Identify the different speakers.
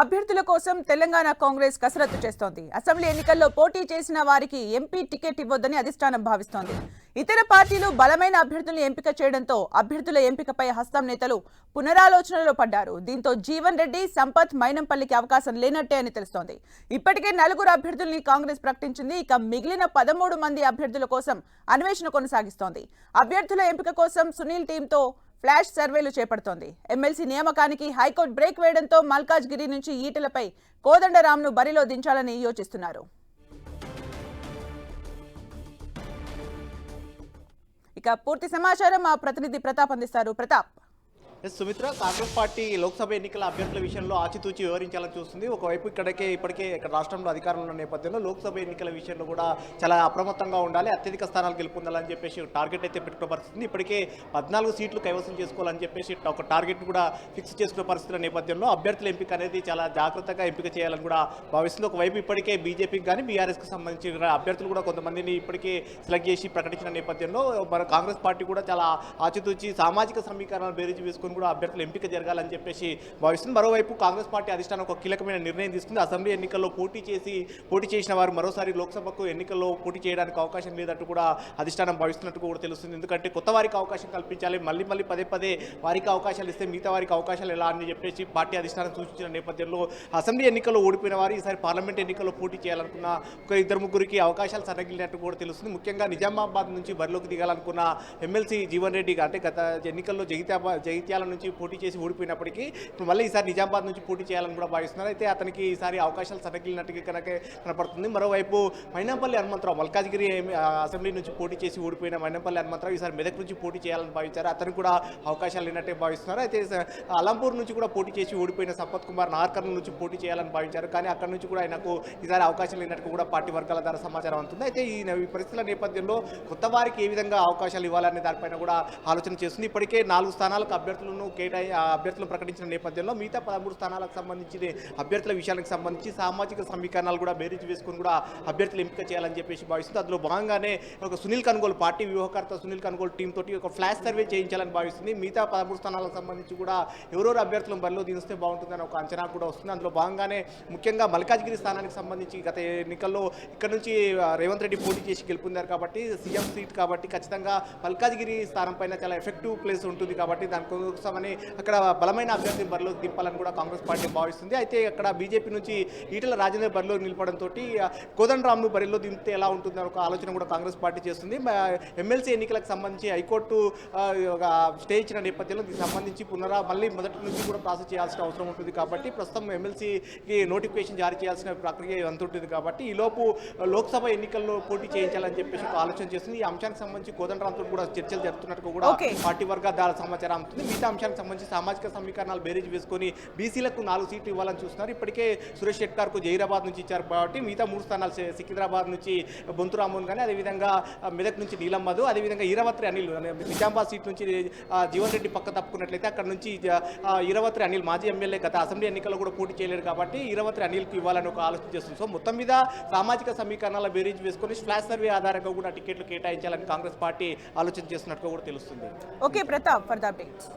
Speaker 1: అభ్యర్థుల కోసం తెలంగాణ కాంగ్రెస్ కసరత్తు చేస్తోంది. అసెంబ్లీ ఎన్నికల్లో పోటీ చేసిన వారికి ఎంపీ టికెట్ ఇవ్వొద్దని అధిష్టానం భావిస్తోంది. ఇతర పార్టీలు బలమైన అభ్యర్థుల్ని ఎంపిక చేయడంతో అభ్యర్థుల ఎంపికపై హస్తం నేతలు పునరాలోచనలో పడ్డారు. దీంతో జీవన్ రెడ్డి, సంపత్, మైనంపల్లికి అవకాశం లేనట్టే అని తెలుస్తోంది. ఇప్పటికే 4 అభ్యర్థుల్ని కాంగ్రెస్ ప్రకటించింది. ఇక మిగిలిన 13 మంది అభ్యర్థుల కోసం అన్వేషణ కొనసాగిస్తోంది. అభ్యర్థుల ఎంపిక కోసం సునీల్ టీంతో ఫ్లాష్ సర్వేలు చేపడుతోంది. ఎమ్మెల్సీ నియామకానికి హైకోర్టు బ్రేక్ వేయడంతో మల్కాజ్గిరి నుంచి ఈటెలపై కోదండరాంను బరిలో దించాలని యోచిస్తున్నారు. ఇక పూర్తి సమాచారం మా ప్రతినిధి ప్రతాప్ అందిస్తారు. ప్రతాప్.
Speaker 2: సుమిత్ర, కాంగ్రెస్ పార్టీ లోక్సభ ఎన్నికల అభ్యర్థుల విషయంలో ఆచితూచి వివరించాలని చూస్తుంది. ఒకవైపు ఇప్పటికే ఇక్కడ రాష్ట్రంలో అధికారంలో ఉన్న నేపథ్యంలో లోక్సభ ఎన్నికల విషయంలో కూడా చాలా అప్రమత్తంగా ఉండాలి, అత్యధిక స్థానాలు గెలుపొందాలని చెప్పేసి టార్గెట్ అయితే పెట్టుకున్న పరిస్థితి. ఇప్పటికే 14 సీట్లు కైవసం చేసుకోవాలని చెప్పేసి ఒక టార్గెట్ కూడా ఫిక్స్ చేసుకున్న పరిస్థితుల నేపథ్యంలో అభ్యర్థుల ఎంపిక అనేది చాలా జాగ్రత్తగా ఎంపిక చేయాలని కూడా భావిస్తుంది. ఒకవైపు ఇప్పటికే బీజేపీకి కానీ బీఆర్ఎస్కి సంబంధించిన అభ్యర్థులు కూడా కొంతమందిని ఇప్పటికే సెలెక్ట్ చేసి ప్రకటించిన నేపథ్యంలో మన కాంగ్రెస్ పార్టీ కూడా చాలా ఆచితూచి సామాజిక సమీకరణాలు బేరీజు వేసుకుని కూడా అభ్యర్థుల ఎంపిక జరగాలని చెప్పేసి భావిస్తుంది. మరోవైపు కాంగ్రెస్ పార్టీ అధిష్టానం ఒక కీలకమైన నిర్ణయం తీసుకుంది. అసెంబ్లీ ఎన్నికల్లో పోటీ చేసిన వారు మరోసారి లోక్సభకు ఎన్నికల్లో పోటీ చేయడానికి అవకాశం లేదంటూ కూడా అధిష్టానం భావిస్తున్నట్టు కూడా తెలుస్తుంది. ఎందుకంటే కొత్త వారికి అవకాశం కల్పించాలి, మళ్ళీ పదే వారికి అవకాశాలు ఇస్తే మిగతా వారికి అవకాశాలు ఎలా అని చెప్పేసి పార్టీ అధిష్టానం సూచించిన నేపథ్యంలో అసెంబ్లీ ఎన్నికల్లో ఓడిపోయిన వారు ఈసారి పార్లమెంట్ ఎన్నికల్లో పోటీ చేయాలనుకున్న ఒక 2-3 అవకాశాలు సన్నగిలినట్టు కూడా తెలుస్తుంది. ముఖ్యంగా నిజామాబాద్ నుంచి బరిలోకి దిగాలనుకున్న ఎమ్మెల్సీ జీవన్ రెడ్డి అంటే గత ఎన్నికల్లో జగిత్యాల నుంచి పోటీ చేసి ఓడిపోయినప్పటికీ మళ్ళీ ఈసారి నిజామాబాద్ నుంచి పోటీ చేయాలని కూడా భావిస్తున్నారు. అయితే అతనికి ఈసారి అవకాశాలు సన్నగిలినట్టుగా కనపడుతుంది. మరోవైపు మైనంపల్లి హనుమంతరావు మల్కాజ్గిరి అసెంబ్లీ నుంచి పోటీ చేసి ఓడిపోయిన మైనంపల్లి హనుమంతరావు ఈసారి మెదక్ నుంచి పోటీ చేయాలని భావించారు. అతనికి కూడా అవకాశాలు లేనట్టే భావిస్తున్నారు. అయితే అలంపూర్ నుంచి కూడా పోటీ చేసి ఓడిపోయిన సంపత్ కుమార్ నార్కర్నూల్ నుంచి పోటీ చేయాలని భావించారు. కానీ అక్కడ నుంచి కూడా ఆయనకు ఈసారి అవకాశం లేనట్టు కూడా పార్టీ వర్గాల ద్వారా సమాచారం అవుతుంది. అయితే ఈ పరిస్థితుల నేపథ్యంలో కొత్త వారికి ఏ విధంగా అవకాశాలు ఇవ్వాలనే దానిపైన కూడా ఆలోచన చేస్తుంది. ఇప్పటికే 4 స్థానాలకు అభ్యర్థులను ప్రకటించిన నేపథ్యంలో మిగతా 13 స్థానాలకు సంబంధించిన అభ్యర్థుల విషయానికి సంబంధించి సామాజిక సమీకరణాలు కూడా బేరీజు వేసుకుని కూడా అభ్యర్థులు ఎంపిక చేయాలని చెప్పేసి భావిస్తుంది. అందులో భాగంగానే ఒక సునీల్ కనుగోలు పార్టీ వ్యూహకర్త సునీల్ కనుగోలు టీం తోటి ఒక ఫ్లాష్ సర్వే చేయించాలని భావిస్తుంది. మిగతా 13 స్థానాలకు సంబంధించి కూడా ఎవరెవరు అభ్యర్థులను బరిలో దిగిస్తే బాగుంటుందని ఒక అంచనా కూడా వస్తుంది. అందులో భాగంగానే ముఖ్యంగా మల్కాజ్గిరి స్థానానికి సంబంధించి గత ఎన్నికల్లో ఇక్కడ నుంచి రేవంత్ రెడ్డి పోటీ చేసి గెలుపొందారు కాబట్టి సీఎం సీట్ కాబట్టి ఖచ్చితంగా మల్కాజ్గిరి స్థానం పైన చాలా ఎఫెక్టివ్ ప్లేస్ ఉంటుంది కాబట్టి దానికోసమని అక్కడ బలమైన అభ్యర్థిని బరిలో దింపాలని కూడా కాంగ్రెస్ పార్టీ భావిస్తుంది. అయితే అక్కడ బీజేపీ నుంచి ఈటెల రాజేందర్ బరిలో నిలపడంతో కోదండరాంను బరిలో దింపితే ఎలా ఉంటుందని ఒక ఆలోచన కూడా కాంగ్రెస్ పార్టీ చేస్తుంది. ఎమ్మెల్సీ ఎన్నికలకు సంబంధించి హైకోర్టు స్టే ఇచ్చిన నేపథ్యంలో దీనికి సంబంధించి మళ్ళీ మొదటి నుంచి కూడా ప్రాసెస్ చేయాల్సిన అవసరం ఉంటుంది కాబట్టి ప్రస్తుతం ఎమ్మెల్సీకి నోటిఫికేషన్ జారీ చేయాల్సిన ప్రక్రియ ఎంత ఉంటుంది కాబట్టి ఈలోపు లోక్సభ ఎన్నికల్లో పోటీ చేయించాలని చెప్పేసి ఒక ఆలోచన చేస్తుంది. ఈ అంశానికి సంబంధించి కోదండరాంతో కూడా చర్చలు జరుపుతున్నట్టు కూడా పార్టీ వర్గాల ద్వారా సమాచారం అవుతుంది. మిగతా అంశానికి సంబంధించి సామాజిక సమీకరణాలు బేరీజ్ వేసుకొని బీసీలకు 4 సీట్లు ఇవ్వాలని చూస్తున్నారు. ఇప్పటికే సురేష్ షెట్కార్కు జైరాబాద్ నుంచి ఇచ్చారు కాబట్టి మిగతా 3 స్థానాలు సికింద్రాబాద్ నుంచి బొంతు రామోన్ కానీ అదేవిధంగా మెదక్ నుంచి నీలం మధు అదేవిధంగా ఈరవత్రి అనిల్ నిజామాబాద్ సీట్ నుంచి జీవన్ రెడ్డి పక్క తప్పుకున్నట్లయితే అక్కడ నుంచి ఈరవత్రి అనిల్ మాజీ ఎమ్మెల్యే గత అసెంబ్లీ ఎన్నికల్లో కూడా పోటీ చేయలేరు కాబట్టి ఈరవత్రి అనిల్కు ఇవ్వాలని ఒక ఆలోచన చేస్తుంది. సో మొత్తం మీద సామాజిక సమీకరణాల బేరీజ్ వేసుకొని ఫ్లాష్ సర్వే ఆధారంగా కూడా టికెట్లు కేటాయించాలని కాంగ్రెస్ పార్టీ ఆలోచన చేస్తున్నట్టుగా కూడా తెలుస్తుంది.
Speaker 1: Okay Pratap, for the updates.